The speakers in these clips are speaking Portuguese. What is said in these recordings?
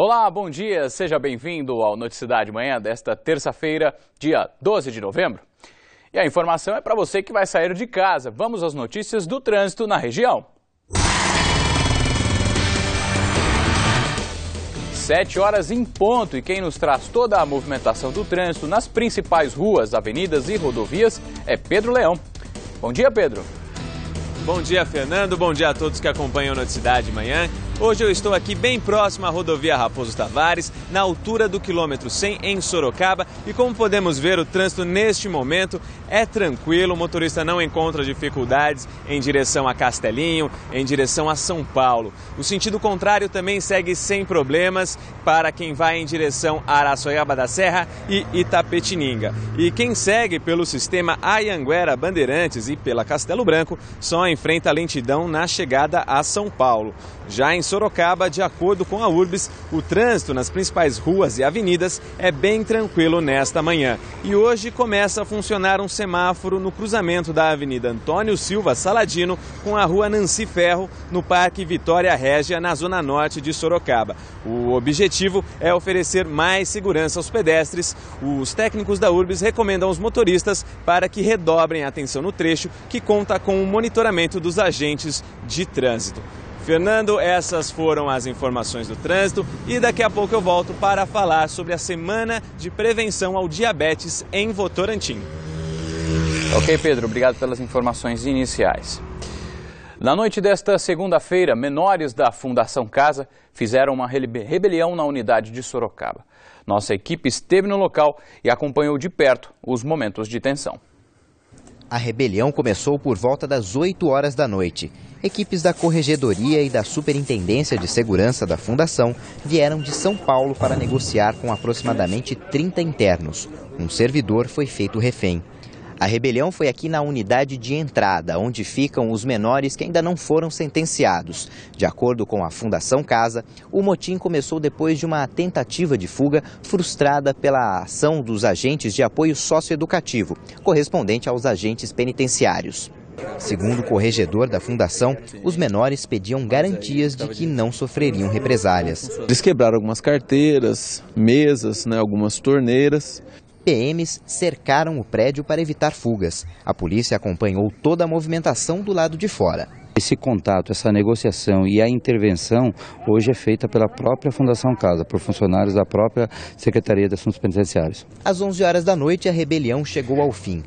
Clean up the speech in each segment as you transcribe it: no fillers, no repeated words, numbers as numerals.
Olá, bom dia, seja bem-vindo ao Noticidade Manhã desta terça-feira, dia 12 de novembro. E a informação é para você que vai sair de casa. Vamos às notícias do trânsito na região. 7 horas em ponto, e quem nos traz toda a movimentação do trânsito nas principais ruas, avenidas e rodovias é Pedro Leão. Bom dia, Pedro. Bom dia, Fernando. Bom dia a todos que acompanham a Noticidade Manhã. Hoje eu estou aqui bem próximo à rodovia Raposo Tavares, na altura do quilômetro 100 em Sorocaba. E como podemos ver, o trânsito neste momento é tranquilo. O motorista não encontra dificuldades em direção a Castelinho, em direção a São Paulo. O sentido contrário também segue sem problemas para quem vai em direção a Araçoiaba da Serra e Itapetininga. E quem segue pelo sistema Anhanguera Bandeirantes e pela Castelo Branco só enfrenta lentidão na chegada a São Paulo. Já em Sorocaba, de acordo com a Urbis, o trânsito nas principais ruas e avenidas é bem tranquilo nesta manhã. E hoje começa a funcionar um semáforo no cruzamento da Avenida Antônio Silva Saladino com a Rua Nancy Ferro, no Parque Vitória Régia, na zona norte de Sorocaba. O objetivo é oferecer mais segurança aos pedestres. Os técnicos da Urbis recomendam aos motoristas para que redobrem a atenção no trecho, que conta com o monitoramento dos agentes de trânsito. Fernando, essas foram as informações do trânsito e daqui a pouco eu volto para falar sobre a Semana de Prevenção ao Diabetes em Votorantim. Ok, Pedro, obrigado pelas informações iniciais. Na noite desta segunda-feira, menores da Fundação Casa fizeram uma rebelião na unidade de Sorocaba. Nossa equipe esteve no local e acompanhou de perto os momentos de tensão. A rebelião começou por volta das 8 horas da noite. Equipes da Corregedoria e da Superintendência de Segurança da Fundação vieram de São Paulo para negociar com aproximadamente 30 internos. Um servidor foi feito refém. A rebelião foi aqui na unidade de entrada, onde ficam os menores que ainda não foram sentenciados. De acordo com a Fundação Casa, o motim começou depois de uma tentativa de fuga frustrada pela ação dos agentes de apoio socioeducativo, correspondente aos agentes penitenciários. Segundo o corregedor da Fundação, os menores pediam garantias de que não sofreriam represálias. Eles quebraram algumas carteiras, mesas, algumas torneiras. PMs cercaram o prédio para evitar fugas. A polícia acompanhou toda a movimentação do lado de fora. Esse contato, essa negociação e a intervenção hoje é feita pela própria Fundação Casa, por funcionários da própria Secretaria de Assuntos Penitenciários. Às 11 horas da noite, a rebelião chegou ao fim.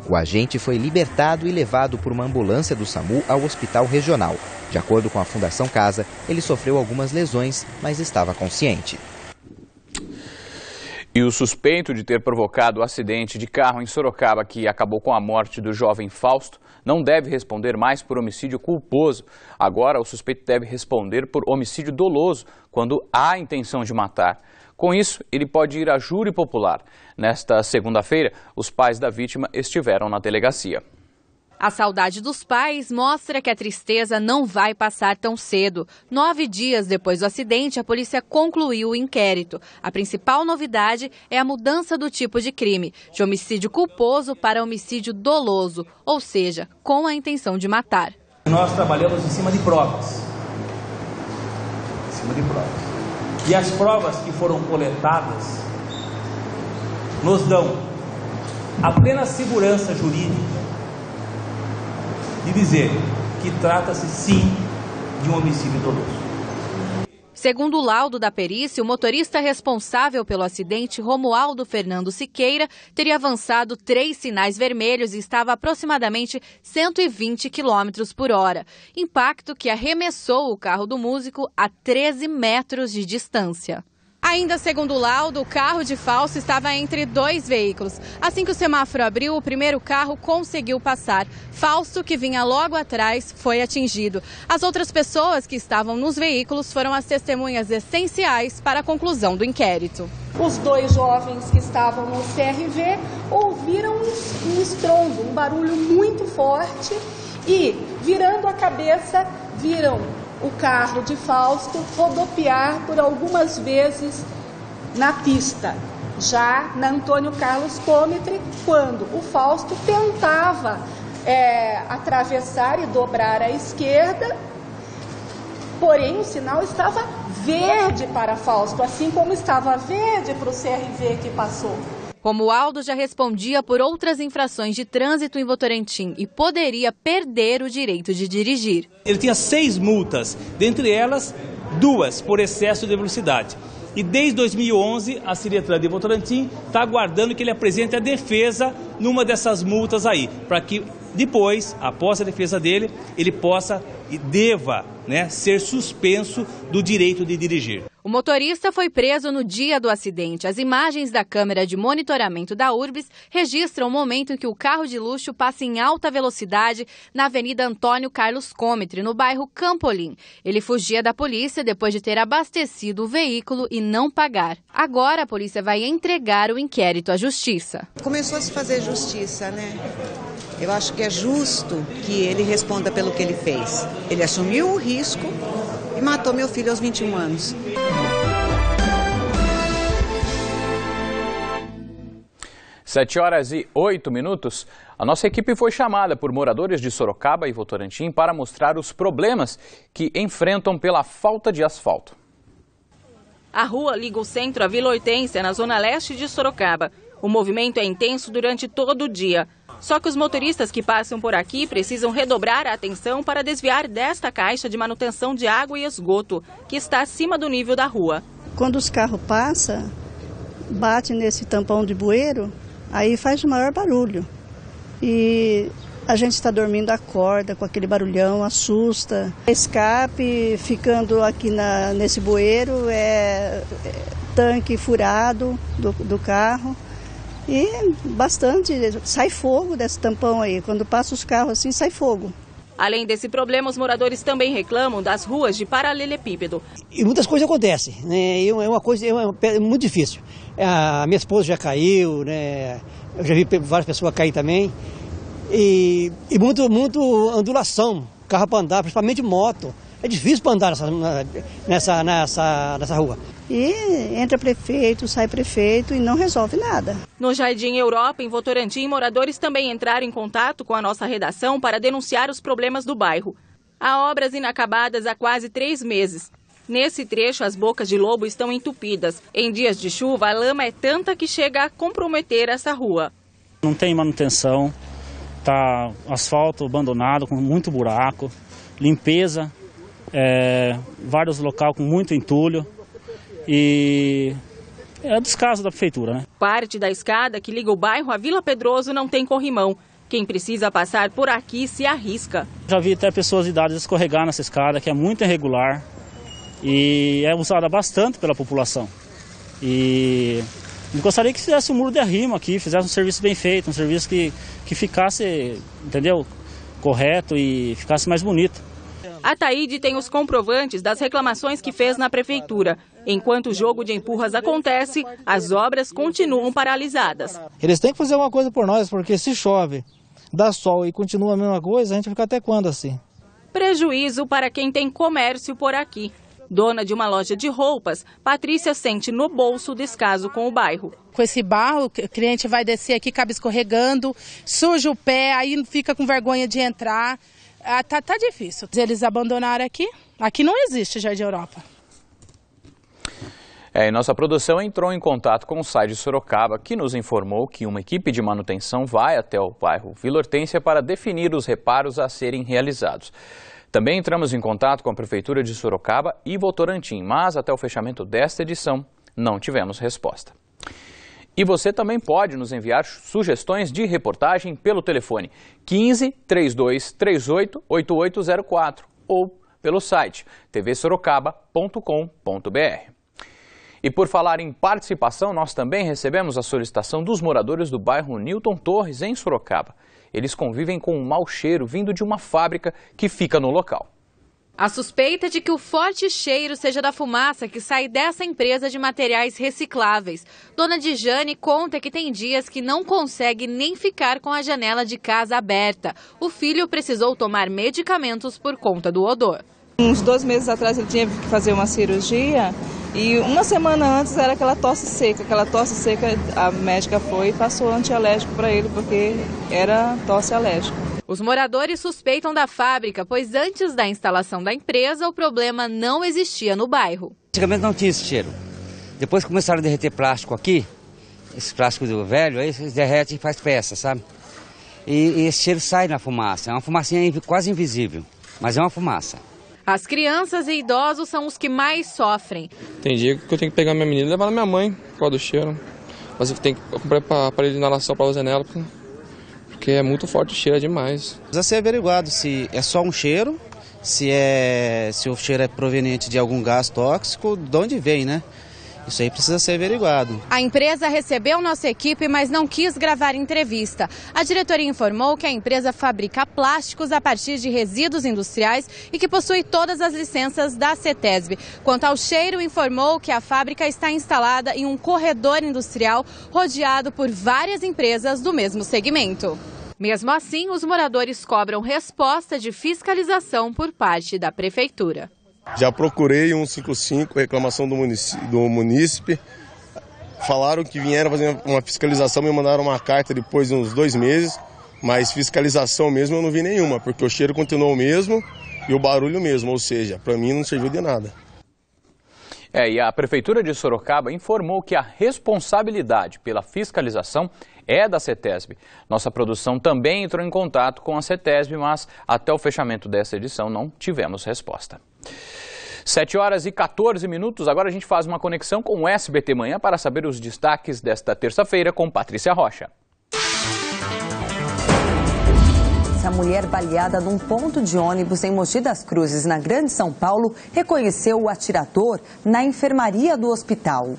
O agente foi libertado e levado por uma ambulância do SAMU ao hospital regional. De acordo com a Fundação Casa, ele sofreu algumas lesões, mas estava consciente. E o suspeito de ter provocado o acidente de carro em Sorocaba, que acabou com a morte do jovem Fausto, não deve responder mais por homicídio culposo. Agora, o suspeito deve responder por homicídio doloso, quando há intenção de matar. Com isso, ele pode ir a júri popular. Nesta segunda-feira, os pais da vítima estiveram na delegacia. A saudade dos pais mostra que a tristeza não vai passar tão cedo. 9 dias depois do acidente, a polícia concluiu o inquérito. A principal novidade é a mudança do tipo de crime, de homicídio culposo para homicídio doloso, ou seja, com a intenção de matar. Nós trabalhamos em cima de provas. E as provas que foram coletadas nos dão a plena segurança jurídica de dizer que trata-se sim de um homicídio doloso. Segundo o laudo da perícia, o motorista responsável pelo acidente, Romualdo Fernando Siqueira, teria avançado 3 sinais vermelhos e estava a aproximadamente 120 km por hora. Impacto que arremessou o carro do músico a 13 metros de distância. Ainda segundo o laudo, o carro de Fausto estava entre 2 veículos. Assim que o semáforo abriu, o primeiro carro conseguiu passar. Fausto, que vinha logo atrás, foi atingido. As outras pessoas que estavam nos veículos foram as testemunhas essenciais para a conclusão do inquérito. Os 2 jovens que estavam no CRV ouviram um estrondo, um barulho muito forte e, virando a cabeça, viram o carro de Fausto rodopiar por algumas vezes na pista, já na Antônio Carlos Comitre, quando o Fausto tentava atravessar e dobrar à esquerda, porém o sinal estava verde para Fausto, assim como estava verde para o CRV que passou. Romualdo já respondia por outras infrações de trânsito em Votorantim e poderia perder o direito de dirigir. Ele tinha 6 multas, dentre elas 2 por excesso de velocidade. E desde 2011, a Ciretran de Votorantim está aguardando que ele apresente a defesa numa dessas multas aí, para que depois, após a defesa dele, ele possa e deva, ser suspenso do direito de dirigir. O motorista foi preso no dia do acidente. As imagens da câmera de monitoramento da Urbis registram o momento em que o carro de luxo passa em alta velocidade na Avenida Antônio Carlos Cometre, no bairro Campolim. Ele fugia da polícia depois de ter abastecido o veículo e não pagar. Agora a polícia vai entregar o inquérito à justiça. Começou a se fazer justiça, né? Eu acho que é justo que ele responda pelo que ele fez. Ele assumiu o risco e matou meu filho aos 21 anos. Sete horas e 8 minutos. A nossa equipe foi chamada por moradores de Sorocaba e Votorantim para mostrar os problemas que enfrentam pela falta de asfalto. A rua liga o centro à Vila Hortência, na zona leste de Sorocaba. O movimento é intenso durante todo o dia. Só que os motoristas que passam por aqui precisam redobrar a atenção para desviar desta caixa de manutenção de água e esgoto, que está acima do nível da rua. Quando os carros passam, bate nesse tampão de bueiro, aí faz o maior barulho. E a gente está dormindo, acorda com aquele barulhão, assusta. Escape ficando aqui nesse bueiro, tanque furado do carro. E bastante, sai fogo desse tampão aí, quando passa os carros assim sai fogo. Além desse problema, os moradores também reclamam das ruas de paralelepípedo. E muitas coisas acontecem, né? É uma coisa muito difícil. A minha esposa já caiu, né? Eu já vi várias pessoas cair também. E muito ondulação, carro para andar, principalmente moto. É difícil para andar nessa rua. E entra prefeito, sai prefeito e não resolve nada. No Jardim Europa, em Votorantim, moradores também entraram em contato com a nossa redação para denunciar os problemas do bairro. Há obras inacabadas há quase 3 meses. Nesse trecho, as bocas de lobo estão entupidas. Em dias de chuva, a lama é tanta que chega a comprometer essa rua. Não tem manutenção, tá asfalto abandonado, com muito buraco, limpeza, vários locais com muito entulho. E é descaso da prefeitura, né? Parte da escada que liga o bairro à Vila Pedroso não tem corrimão. Quem precisa passar por aqui se arrisca. Já vi até pessoas de idade escorregar nessa escada, que é muito irregular e é usada bastante pela população. E gostaria que fizesse um muro de arrimo aqui, fizesse um serviço bem feito, um serviço que ficasse, entendeu? Correto e ficasse mais bonito. A Taíde tem os comprovantes das reclamações que fez na prefeitura. Enquanto o jogo de empurras acontece, as obras continuam paralisadas. Eles têm que fazer alguma coisa por nós, porque se chove, dá sol e continua a mesma coisa, a gente fica até quando assim? Prejuízo para quem tem comércio por aqui. Dona de uma loja de roupas, Patrícia sente no bolso o descaso com o bairro. Com esse barro, o cliente vai descer aqui, acaba escorregando, suja o pé, aí fica com vergonha de entrar. Tá difícil. Eles abandonaram aqui. Aqui não existe Jardim Europa. E nossa produção entrou em contato com o site de Sorocaba, que nos informou que uma equipe de manutenção vai até o bairro Vila Hortência para definir os reparos a serem realizados. Também entramos em contato com a Prefeitura de Sorocaba e Votorantim, mas até o fechamento desta edição não tivemos resposta. E você também pode nos enviar sugestões de reportagem pelo telefone 15 3238 8804 ou pelo site tvsorocaba.com.br. E por falar em participação, nós também recebemos a solicitação dos moradores do bairro Newton Torres, em Sorocaba. Eles convivem com um mau cheiro vindo de uma fábrica que fica no local. A suspeita é de que o forte cheiro seja da fumaça que sai dessa empresa de materiais recicláveis. Dona Dijane conta que tem dias que não consegue nem ficar com a janela de casa aberta. O filho precisou tomar medicamentos por conta do odor. Uns 2 meses atrás ele tinha que fazer uma cirurgia e uma semana antes era aquela tosse seca. Aquela tosse seca, a médica foi e passou antialérgico para ele porque era tosse alérgica. Os moradores suspeitam da fábrica, pois antes da instalação da empresa, o problema não existia no bairro. Antigamente não tinha esse cheiro. Depois começaram a derreter plástico aqui, esse plástico velho, aí eles derretem e faz peça, sabe? E esse cheiro sai na fumaça, é uma fumacinha quase invisível, mas é uma fumaça. As crianças e idosos são os que mais sofrem. Tem dia que eu tenho que pegar minha menina e levar na minha mãe por causa do cheiro. Mas eu tenho que comprar aparelho de inalação para usar nela, porque é muito forte o cheiro, é demais. Precisa ser averiguado se é só um cheiro, se o cheiro é proveniente de algum gás tóxico, de onde vem, né? Isso aí precisa ser averiguado. A empresa recebeu nossa equipe, mas não quis gravar entrevista. A diretoria informou que a empresa fabrica plásticos a partir de resíduos industriais e que possui todas as licenças da CETESB. Quanto ao cheiro, informou que a fábrica está instalada em um corredor industrial rodeado por várias empresas do mesmo segmento. Mesmo assim, os moradores cobram resposta de fiscalização por parte da prefeitura. Já procurei 155, reclamação do munícipe. Falaram que vieram fazer uma fiscalização, me mandaram uma carta depois de uns 2 meses, mas fiscalização mesmo eu não vi nenhuma, porque o cheiro continuou o mesmo e o barulho mesmo, ou seja, para mim não serviu de nada. E a Prefeitura de Sorocaba informou que a responsabilidade pela fiscalização é da CETESB. Nossa produção também entrou em contato com a CETESB, mas até o fechamento dessa edição não tivemos resposta. 7h14, agora a gente faz uma conexão com o SBT Manhã para saber os destaques desta terça-feira com Patrícia Rocha. A mulher baleada num ponto de ônibus em Mogi das Cruzes, na Grande São Paulo, reconheceu o atirador na enfermaria do hospital.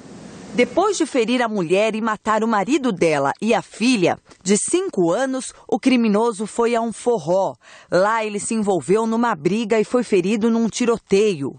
Depois de ferir a mulher e matar o marido dela e a filha, de 5 anos, o criminoso foi a um forró. Lá ele se envolveu numa briga e foi ferido num tiroteio.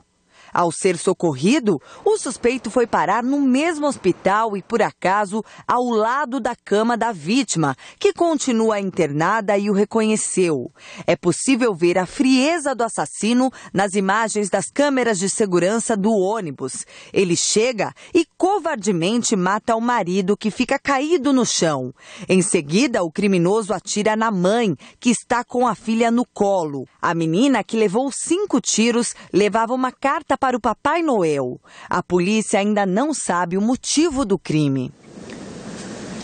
Ao ser socorrido, o suspeito foi parar no mesmo hospital e, por acaso, ao lado da cama da vítima, que continua internada e o reconheceu. É possível ver a frieza do assassino nas imagens das câmeras de segurança do ônibus. Ele chega e covardemente mata o marido, que fica caído no chão. Em seguida, o criminoso atira na mãe, que está com a filha no colo. A menina, que levou 5 tiros, levava uma carta para o Papai Noel. A polícia ainda não sabe o motivo do crime.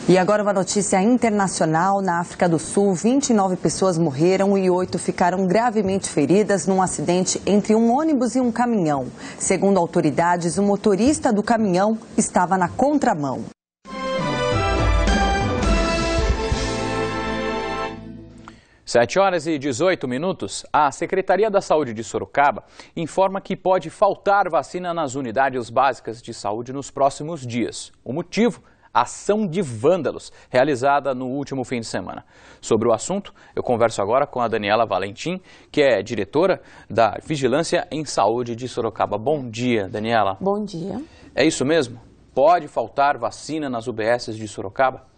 E agora uma notícia internacional. Na África do Sul, 29 pessoas morreram e 8 ficaram gravemente feridas num acidente entre um ônibus e um caminhão. Segundo autoridades, o motorista do caminhão estava na contramão. 7h18, a Secretaria da Saúde de Sorocaba informa que pode faltar vacina nas unidades básicas de saúde nos próximos dias. O motivo? Ação de vândalos, realizada no último fim de semana. Sobre o assunto, eu converso agora com a Daniela Valentim, que é diretora da Vigilância em Saúde de Sorocaba. Bom dia, Daniela. Bom dia. É isso mesmo? Pode faltar vacina nas UBSs de Sorocaba?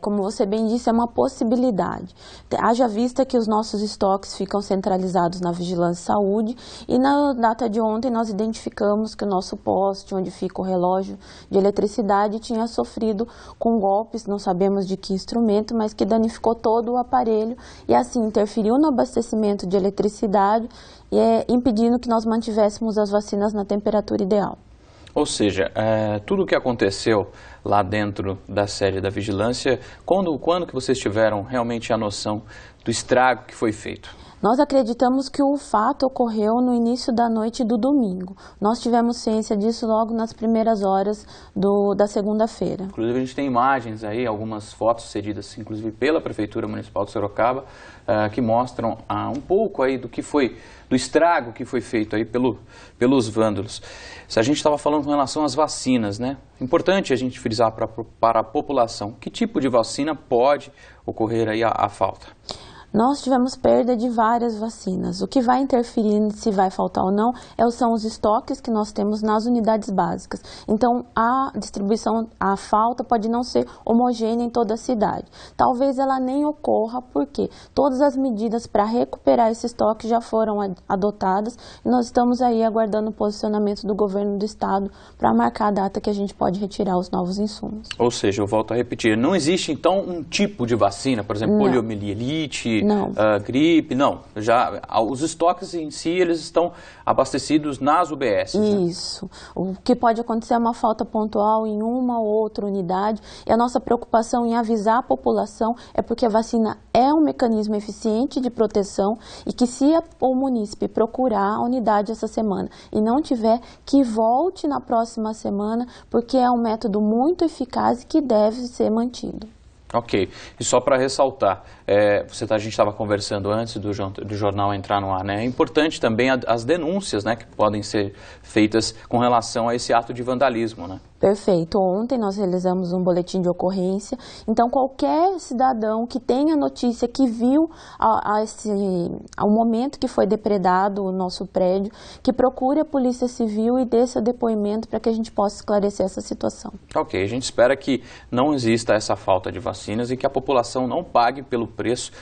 Como você bem disse, é uma possibilidade. Haja vista que os nossos estoques ficam centralizados na Vigilância Saúde e na data de ontem nós identificamos que o nosso poste, onde fica o relógio de eletricidade, tinha sofrido com golpes, não sabemos de que instrumento, mas que danificou todo o aparelho e assim interferiu no abastecimento de eletricidade, impedindo que nós mantivéssemos as vacinas na temperatura ideal. Ou seja, tudo o que aconteceu lá dentro da sede da vigilância, quando que vocês tiveram realmente a noção do estrago que foi feito? Nós acreditamos que o fato ocorreu no início da noite do domingo. Nós tivemos ciência disso logo nas primeiras horas da segunda-feira. Inclusive a gente tem imagens aí, algumas fotos cedidas inclusive pela Prefeitura Municipal de Sorocaba, que mostram um pouco aí do estrago que foi feito aí pelos vândalos. Se a gente estava falando com relação às vacinas, né? Importante a gente frisar para a população, que tipo de vacina pode ocorrer aí a falta? Nós tivemos perda de várias vacinas. O que vai interferir se vai faltar ou não são os estoques que nós temos nas unidades básicas. Então, a distribuição, a falta pode não ser homogênea em toda a cidade. Talvez ela nem ocorra porque todas as medidas para recuperar esse estoque já foram adotadas e nós estamos aí aguardando o posicionamento do governo do estado para marcar a data que a gente pode retirar os novos insumos. Ou seja, eu volto a repetir, não existe então um tipo de vacina, por exemplo, poliomielite, de gripe, não. Já os estoques em si, eles estão abastecidos nas UBS. Isso. Né? O que pode acontecer é uma falta pontual em uma ou outra unidade. E a nossa preocupação em avisar a população é porque a vacina é um mecanismo eficiente de proteção e que se o munícipe procurar a unidade essa semana e não tiver, que volte na próxima semana, porque é um método muito eficaz e que deve ser mantido. Ok. E só para ressaltar, a gente estava conversando antes do jornal entrar no ar, né? É importante também as denúncias, né, que podem ser feitas com relação a esse ato de vandalismo, né? Perfeito. Ontem nós realizamos um boletim de ocorrência, então qualquer cidadão que tenha notícia que viu ao momento que foi depredado o nosso prédio, que procure a Polícia Civil e dê seu depoimento para que a gente possa esclarecer essa situação. Ok, a gente espera que não exista essa falta de vacinas e que a população não pague pelo preço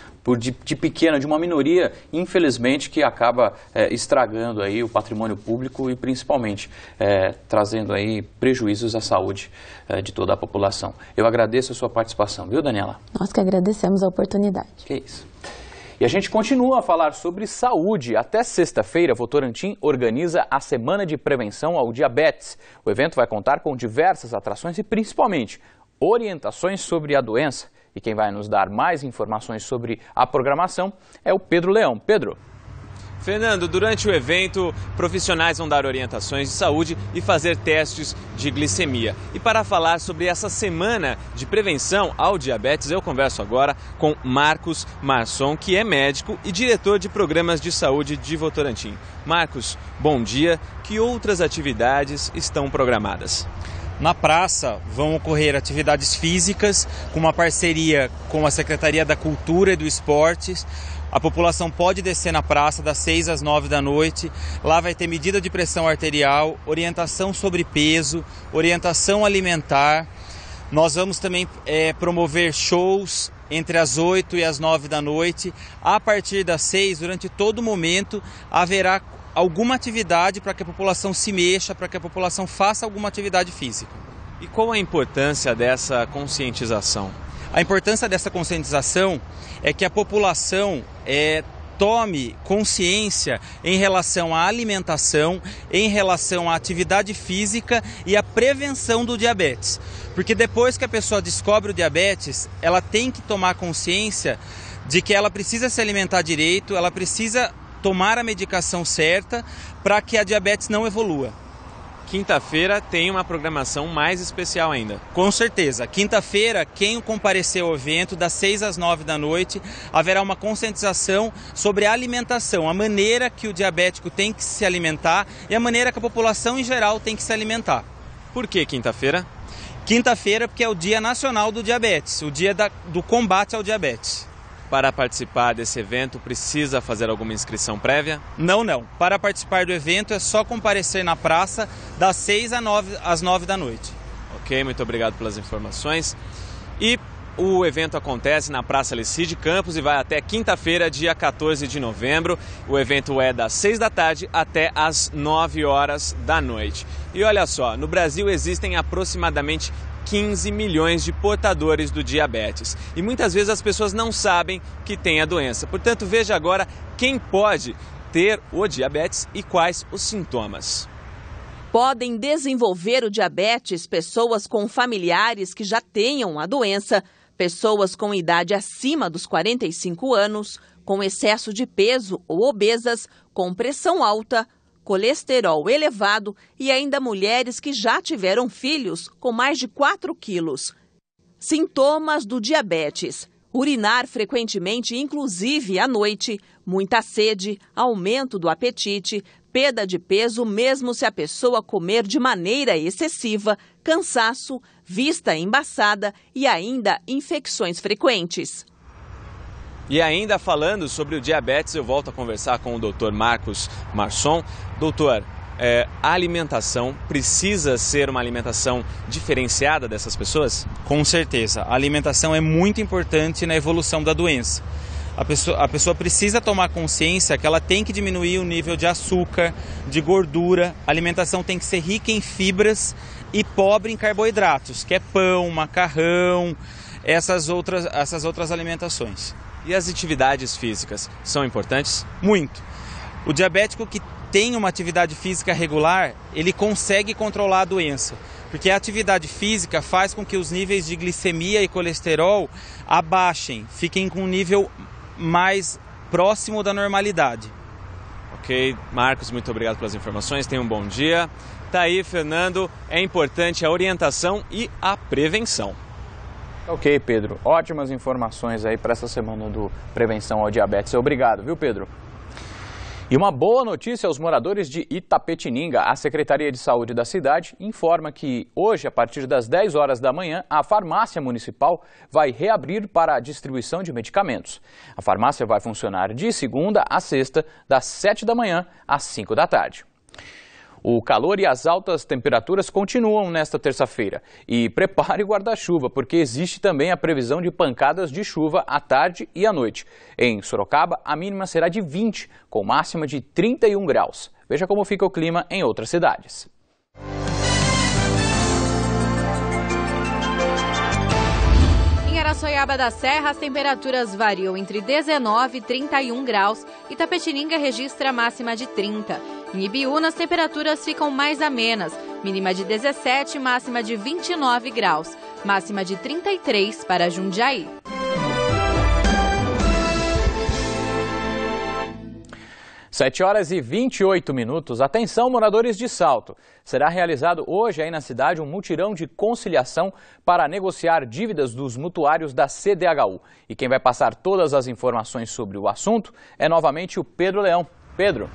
de uma minoria, infelizmente, que acaba estragando aí o patrimônio público e principalmente trazendo aí prejuízos à saúde de toda a população. Eu agradeço a sua participação, viu, Daniela? Nós que agradecemos a oportunidade. Que isso. E a gente continua a falar sobre saúde. Até sexta-feira, Votorantim organiza a Semana de Prevenção ao Diabetes. O evento vai contar com diversas atrações e, principalmente, orientações sobre a doença. E quem vai nos dar mais informações sobre a programação é o Pedro Leão. Pedro. Fernando, durante o evento, profissionais vão dar orientações de saúde e fazer testes de glicemia. E para falar sobre essa semana de prevenção ao diabetes, eu converso agora com Marcos Marçom, que é médico e diretor de programas de saúde de Votorantim. Marcos, bom dia. Que outras atividades estão programadas? Na praça vão ocorrer atividades físicas com uma parceria com a Secretaria da Cultura e do Esporte. A população pode descer na praça das 6 às 9 da noite. Lá vai ter medida de pressão arterial, orientação sobre peso, orientação alimentar. Nós vamos também promover shows entre as 8 e as 9 da noite. A partir das 6, durante todo o momento, haverá alguma atividade para que a população se mexa, para que a população faça alguma atividade física. E qual a importância dessa conscientização? A importância dessa conscientização é que a população tome consciência em relação à alimentação, em relação à atividade física e à prevenção do diabetes. Porque depois que a pessoa descobre o diabetes, ela tem que tomar consciência de que ela precisa se alimentar direito, ela precisa tomar a medicação certa para que a diabetes não evolua. Quinta-feira tem uma programação mais especial ainda. Com certeza. Quinta-feira, quem comparecer ao evento, das 6 às 9 da noite, haverá uma conscientização sobre a alimentação, a maneira que o diabético tem que se alimentar e a maneira que a população em geral tem que se alimentar. Por que quinta-feira? Quinta-feira porque é o Dia Nacional do Diabetes, o dia do combate ao diabetes. Para participar desse evento, precisa fazer alguma inscrição prévia? Não. Para participar do evento é só comparecer na praça das 6 às 9 da noite. Ok, muito obrigado pelas informações. E o evento acontece na Praça Lecide Campos e vai até quinta-feira, dia 14 de novembro. O evento é das 6 da tarde até as 9 horas da noite. E olha só, no Brasil existem aproximadamente 15 milhões de portadores do diabetes. E muitas vezes as pessoas não sabem que tem a doença. Portanto, veja agora quem pode ter o diabetes e quais os sintomas. Podem desenvolver o diabetes pessoas com familiares que já tenham a doença, pessoas com idade acima dos 45 anos, com excesso de peso ou obesas, com pressão alta, colesterol elevado e ainda mulheres que já tiveram filhos com mais de 4 quilos. Sintomas do diabetes: urinar frequentemente, inclusive à noite, muita sede, aumento do apetite, perda de peso mesmo se a pessoa comer de maneira excessiva, cansaço, vista embaçada e ainda infecções frequentes. E ainda falando sobre o diabetes, eu volto a conversar com o Dr. Marcos Marçom. Doutor, a alimentação precisa ser uma alimentação diferenciada dessas pessoas? Com certeza. A alimentação é muito importante na evolução da doença. A pessoa precisa tomar consciência que ela tem que diminuir o nível de açúcar, de gordura. A alimentação tem que ser rica em fibras e pobre em carboidratos, que é pão, macarrão, essas outras alimentações. E as atividades físicas são importantes? Muito. O diabético que tem uma atividade física regular, ele consegue controlar a doença. Porque a atividade física faz com que os níveis de glicemia e colesterol abaixem, fiquem com um nível mais próximo da normalidade. Ok, Marcos, muito obrigado pelas informações, tenha um bom dia. Tá aí, Fernando, é importante a orientação e a prevenção. Ok, Pedro, ótimas informações aí para essa semana do Prevenção ao Diabetes. Obrigado, viu, Pedro? E uma boa notícia aos moradores de Itapetininga. A Secretaria de Saúde da cidade informa que hoje, a partir das 10 horas da manhã, a farmácia municipal vai reabrir para a distribuição de medicamentos. A farmácia vai funcionar de segunda a sexta, das 7 da manhã às 5 da tarde. O calor e as altas temperaturas continuam nesta terça-feira. E prepare o guarda-chuva, porque existe também a previsão de pancadas de chuva à tarde e à noite. Em Sorocaba, a mínima será de 20, com máxima de 31 graus. Veja como fica o clima em outras cidades. Em Araçoiaba da Serra, as temperaturas variam entre 19 e 31 graus. Itapetininga registra a máxima de 30. Em Ibiúna, as temperaturas ficam mais amenas, mínima de 17, máxima de 29 graus, máxima de 33 para Jundiaí. Sete horas e 28 minutos. Atenção, moradores de Salto. Será realizado hoje aí na cidade um mutirão de conciliação para negociar dívidas dos mutuários da CDHU. E quem vai passar todas as informações sobre o assunto é novamente o Pedro Leão. Pedro.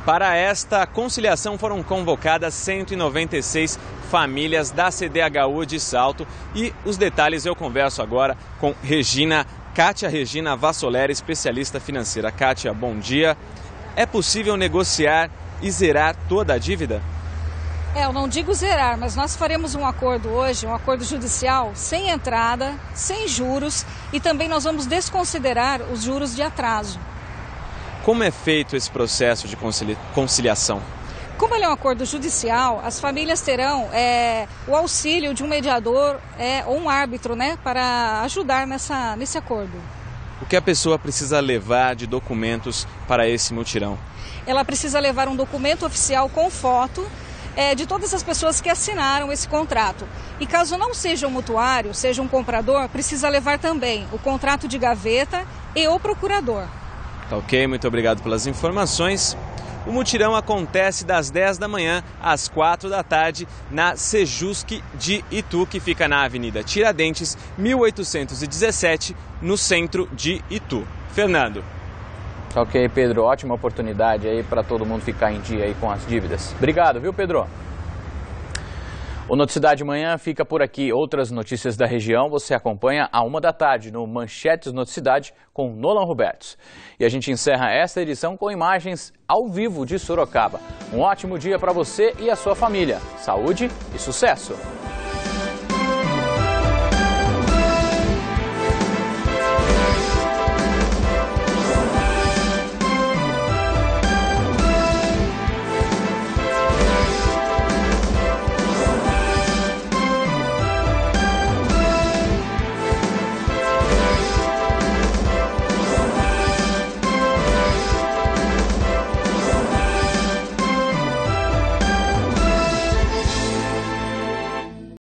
Para esta conciliação foram convocadas 196 famílias da CDHU de Salto e os detalhes eu converso agora com Kátia Regina Vassoleri, especialista financeira. Kátia, bom dia. É possível negociar e zerar toda a dívida? Eu não digo zerar, mas nós faremos um acordo hoje, um acordo judicial, sem entrada, sem juros e também nós vamos desconsiderar os juros de atraso. Como é feito esse processo de conciliação? Como ele é um acordo judicial, as famílias terão o auxílio de um mediador ou um árbitro, né, para ajudar nesse acordo. O que a pessoa precisa levar de documentos para esse mutirão? Ela precisa levar um documento oficial com foto de todas as pessoas que assinaram esse contrato. E caso não seja um mutuário, seja um comprador, precisa levar também o contrato de gaveta e o procurador. Tá ok, muito obrigado pelas informações. O mutirão acontece das 10 da manhã às 4 da tarde na Sejusc de Itu, que fica na Avenida Tiradentes, 1817, no centro de Itu. Fernando. Tá ok, Pedro, ótima oportunidade aí para todo mundo ficar em dia aí com as dívidas. Obrigado, viu, Pedro? O Noticidade Manhã fica por aqui. Outras notícias da região você acompanha à 1 da tarde no Manchetes Noticidade com Nolan Robertos. E a gente encerra esta edição com imagens ao vivo de Sorocaba. Um ótimo dia para você e a sua família. Saúde e sucesso!